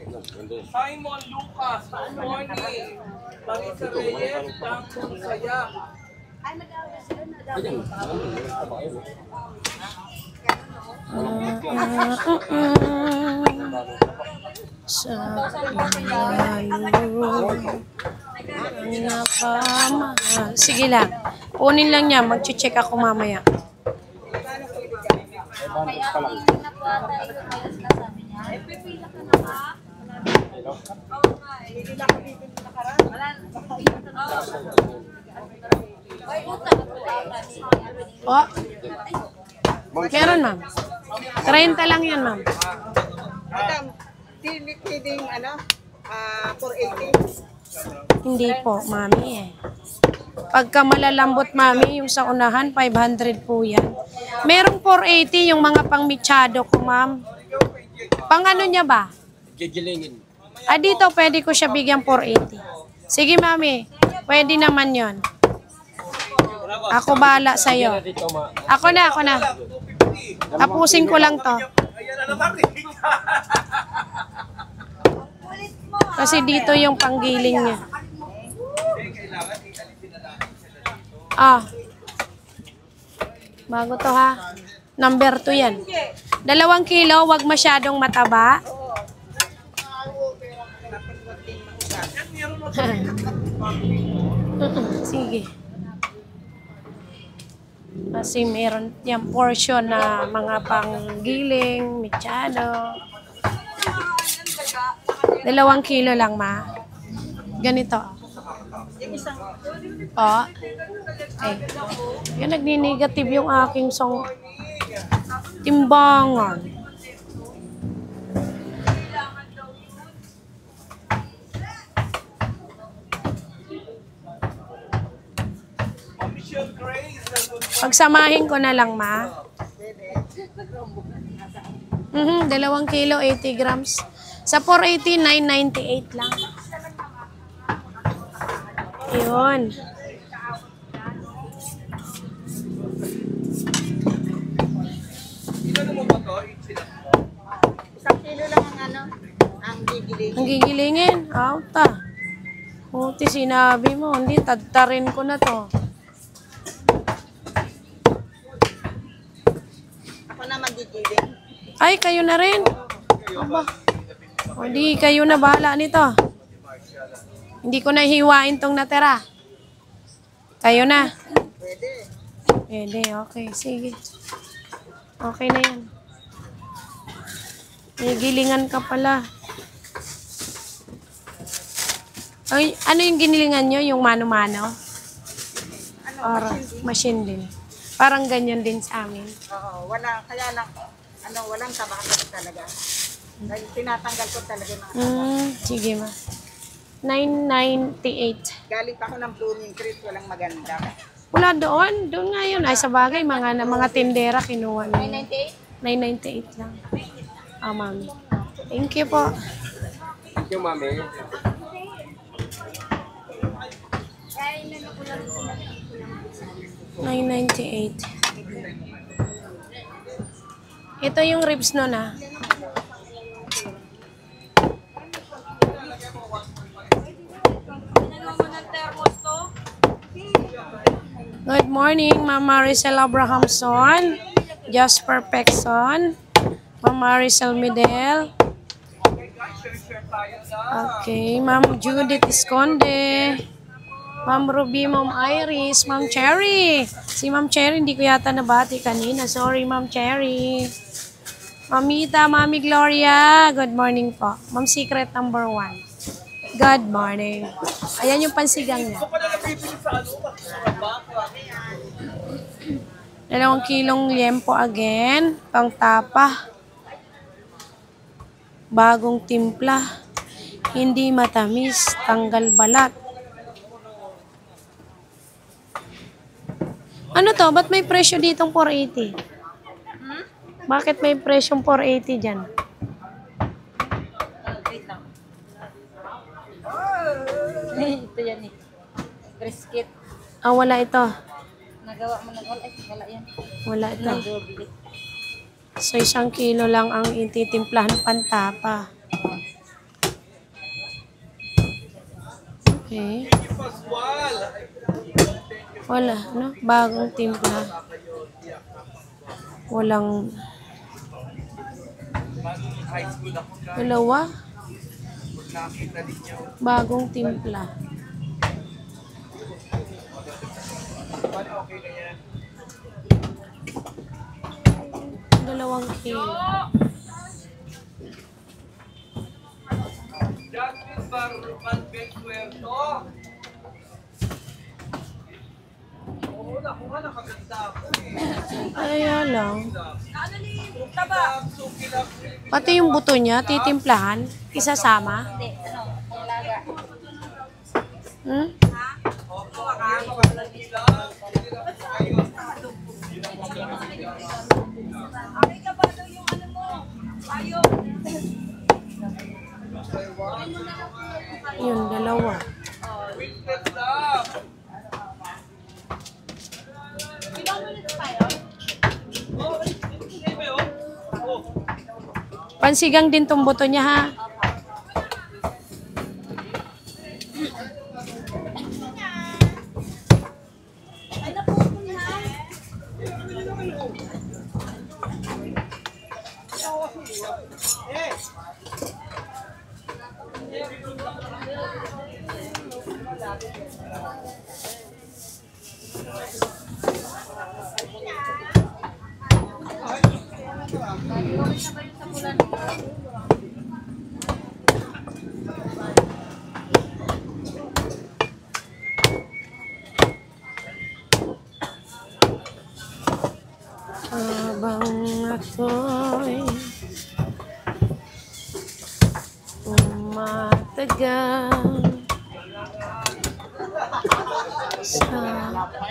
Simon Lucas, good morning. Marisa Reyes, Tangkong Saya. Sige lang. Kunin lang niya. Mag-check ako mamaya. Oh. Meron, ma'am. 30 lang yan, ma'am. Madam, kidding, 480? Hindi po, mami eh. Pagka malalambot, mami, yung sa unahan, 500 po yan. Merong 480 yung mga pang michado ko, ma'am. Pang ano niya ba? Gigilingin. Ah, dito, pwede ko siya bigyan 480. Sige, mami. Pwede naman yon. Ako bahala sa'yo. Ako na. Tapusin ko lang to. Kasi dito yung panggiling niya. Ah. Bago to ha. Number 2 yan. 2 kilo, wag masyadong mataba. Sige. Kasi meron yung portion na mga panggiling, mechado. 2 kilo lang, ma. Ganito. Oh. Eh. Yan, nagni-negative yung aking timbangan. Pagsamahin ko na lang, ma. 2 kilo, 80 grams. Sa 480, 998 lang. Yun. Isang kilo lang ang gigilingin. Ang gigilingin? Auta. Buti sinabi mo, hindi, tadtarin ko na to. Ako na magigiling. Ay, kayo na rin. Aba. O di, kayo na bahala nito. Hindi ko na hiwain tong natira. Kayo na. Pwede. Pwede, okay. Sige. Okay na yan. May gilingan ka pala. Ay, ano yung ginilingan nyo? Yung mano-mano? Or machine din. Parang ganyan din sa amin. Oo, kaya lang, walang tabako talaga. Dahil tinatanggal ko talaga ng sige ma. 998. Galing pa ako ng Blooming Creek, walang maganda. Wala doon. Doon nga yun. Ay, sa bagay, mga tindera kinuha nila. 998 lang. Ah, mami. Thank you po. Thank you, mami. $998. Ito yung ribs no na. Good morning, Ma'am Maricel Abrahamson, Just Perfection, Ma'am Maricel Midel. Okay, Ma'am Judith Esconde, Ma'am Ruby, Ma'am Iris, Ma'am Cherry. Si Ma'am Cherry, hindi ko yata nabati kanina. Sorry, Ma'am Cherry. Mamita, Mami Gloria, good morning po. Ma'am Secret number 1. Good morning. Ayan yung pansigang niya. 2 kilong liempo again. Pangtapa. Bagong timpla. Hindi matamis. Tanggal balat. Ano to? Ba't may presyo ditong 480? Bakit may presyong 480 dyan? Ito yan eh. Brisket. Ah, wala ito. Nagawa mo ng wala yan. Wala ito. Doble. So, 1 kilo lang ang ititimplahan pantapa. Okay. Wala, no? Bagong timpla. Walang dalawa. Bagong timpla. Dalawang kilo. Kaya lang. Pati yung buto niya, titimplahan, isasama. Hindi, panglaga. Hmm? Yun, dalawa. Pansigang din tong buto niya, ha? Habang ako'y umatagal sa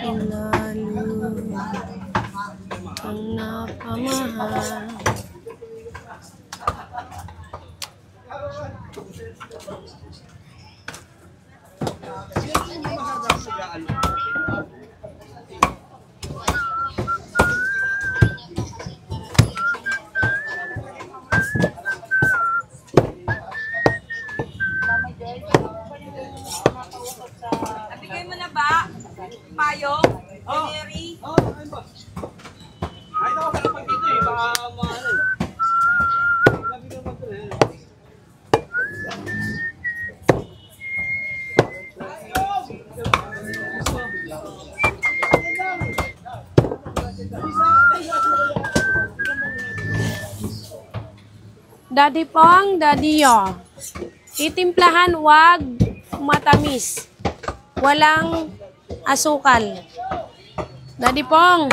ilalim ang napamahal. Nabigay mo na ba? Payong? Mary? Ay, ako sa pag dito eh. Baka maano eh. Labi ka mag Daddy Pong, Daddy Yo. Titimplahan, wag matamis. Walang asukal. Daddy Pong,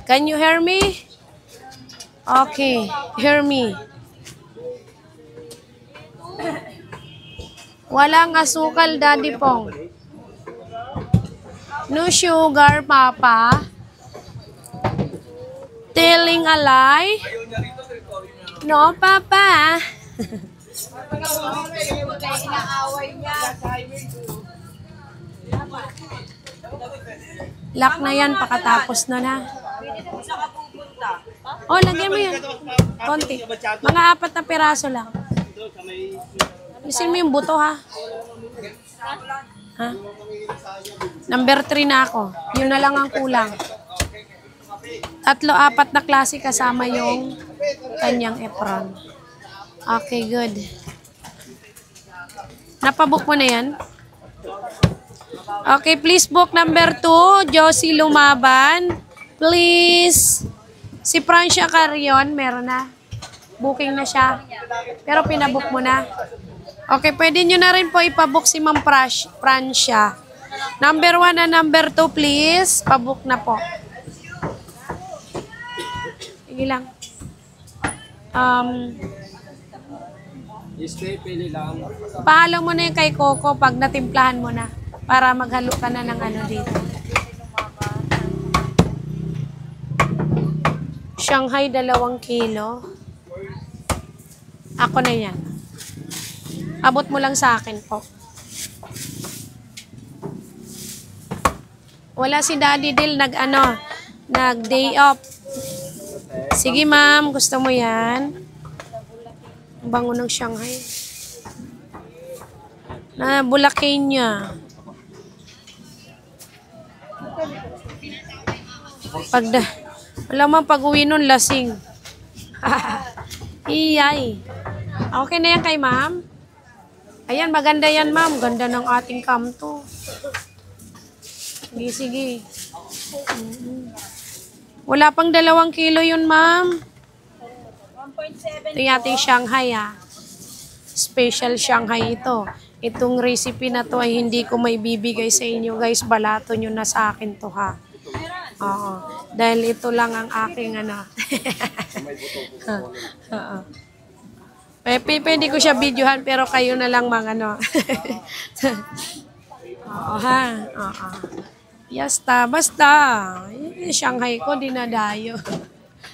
can you hear me? Okay, hear me. Walang asukal, Daddy Pong. No sugar, Papa. Telling a lie? No, Papa. Lock na yan, pakatapos na na. Oh, lagyan mo yan. Konti. Mga 4 na piraso lang. Isin mo yung buto, ha? Ha? Number 3 na ako. Yun na lang ang kulang. 3, 4 na klase kasama yung kanyang apron. Okay, good. Napabook mo na yan? Okay, please book number 2, Josie Lumaban. Please. Si Francia Carrion, meron na. Booking na siya. Pero pinabook mo na. Okay, pwede nyo na rin po ipabook si Ma'am Francia. Number 1 and number 2, please. Pabook na po. Sige lang. Stay, pili lang. Pahalo mo na yung kay Coco pag natimplahan mo na. Para maghalo ka na ng ano dito. Shanghai, 2 kilo. Ako na yan. Abot mo lang sa akin po. Wala si Daddy Dil nag-day off. Sige ma'am, gusto mo yan? Ang bango ng Shanghai. Na Bulacanyo. Wala man pag-uwi nun, lasing. Iyay. Okay na yan kay ma'am? Ayan, maganda yan ma'am. Ganda ng ating kamto. Sige, sige. Wala pang 2 kilo yun ma'am. 1.7. Ito yung ating Shanghai Special Shanghai ito. Itong recipe na to ay hindi ko may bibigay sa inyo guys. Balato nyo na sa akin to ha. Oo. Dahil ito lang ang aking ano. Oo. Pwede ko siya videohan pero kayo na lang mga ano. Oo ha. Oo. Yasta. Basta. Shanghai ko dinadayo.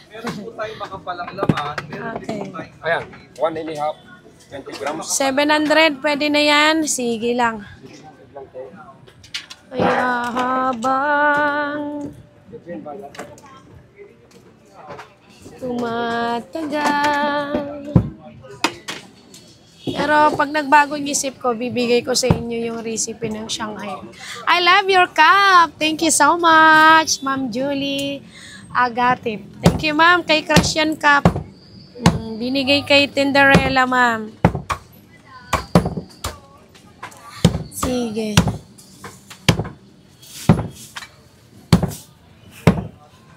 Meron po tayo makapalang laman. Okay. Ayan, 1.5, 20 grams. 700. Pwede na yan. Sige lang. Kaya habang tumatagal. Pero pag nagbagong isip ko, bibigay ko sa inyo yung recipe ng Shanghai. I love your cup. Thank you so much, Ma'am Julie Agatip. Thank you, ma'am, kay Christian Cup. Binigay kay Tinderella, ma'am. Sige.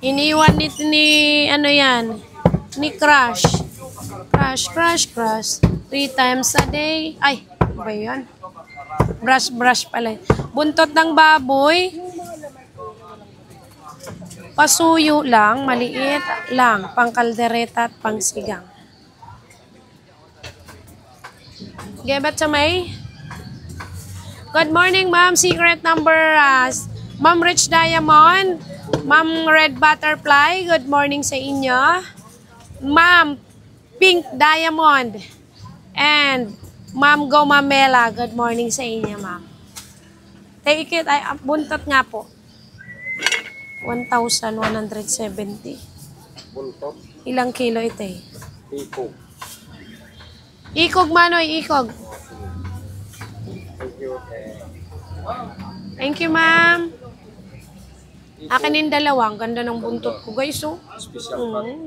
Iniwan ni ano yan? Ni Crush. Crush. 3 times a day. Ay, ano ba yun? Brush pala. Buntot ng baboy. Pasuyo lang, maliit lang. Pangkaldereta at pangsigang. Gebat sa may? Good morning, ma'am. Secret number, Ma'am Rich Diamond. Ma'am Red Butterfly, good morning sa inyo. Ma'am Pink Diamond. And Ma'am Gomamela, good morning sa inyo, ma'am. Take it, ay buntot nga po. 1,170. Buntot. Ilang kilo ito eh? Ikog. Ikog, Manoy, ikog. Thank you. Thank you, ma'am. Akin yung 2. Ang ganda ng buntot ko, guys, oh.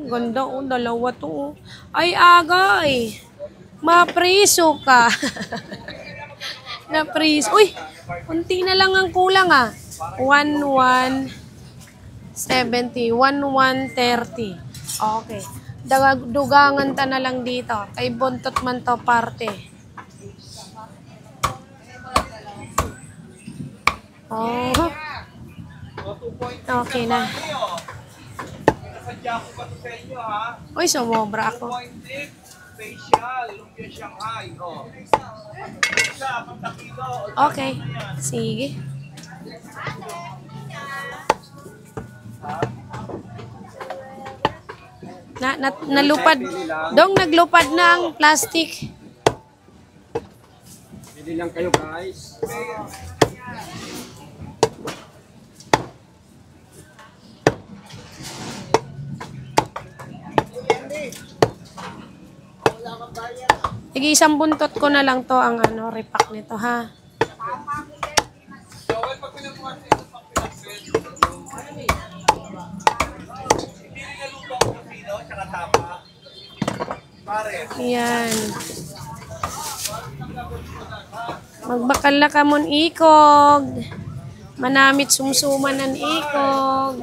Ganda, oh. 2 to, oh. Ay, agay. Mapriso ka. Napriso. Uy, kunti na lang ang kulang, 1,170. 1,130. Okay. Dugangan ta na lang dito. Kay buntot man to parte. Oh. Okay na. Nasadya ko pa sa inyo, ha? Uy, sumobra ako. 2.6 facial, lumpia Shanghai. Isa, 4 kilo. Okay. Sige. Nalupad. Dong, naglupad na ang plastic. Bili lang kayo, guys. Sige, isang buntot ko na lang to ang ano, repack nito, ha? Joel, pag pinakuha sa ito pang pinakset, hindi rin naluto ang pino, tsaka tapa. Pare. Yan. Magbakal na ka mon ikog. Manamit sumsuman ng ikog.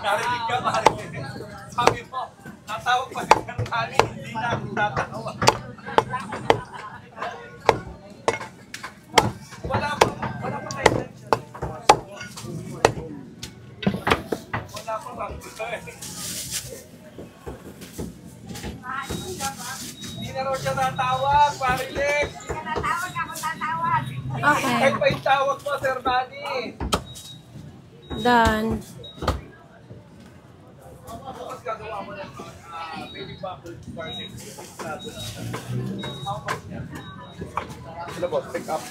Narinig ka, marinig. Sabi mo, natawag pa rin ng kani, hindi na ako tatawa. Wala pa tayo tension. Wala pa lang. Hindi na raw siya natawag, Marilex. Okay. Kahit pa yung tawag mo, Sir Manny. Done. Tapos gagawa mo ng baby bubble garlic. Sila boss, pick up.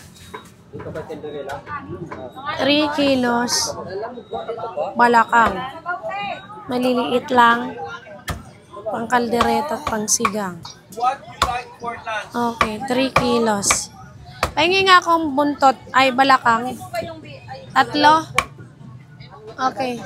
Dito ba Tinderella? 3 kilos. Balakang. Maliliit lang. Pang kaldereta at pang sigang. What you like for lunch? Okay, 3 kilos. Pahingi nga akong buntot ay balakang. 3. Okay.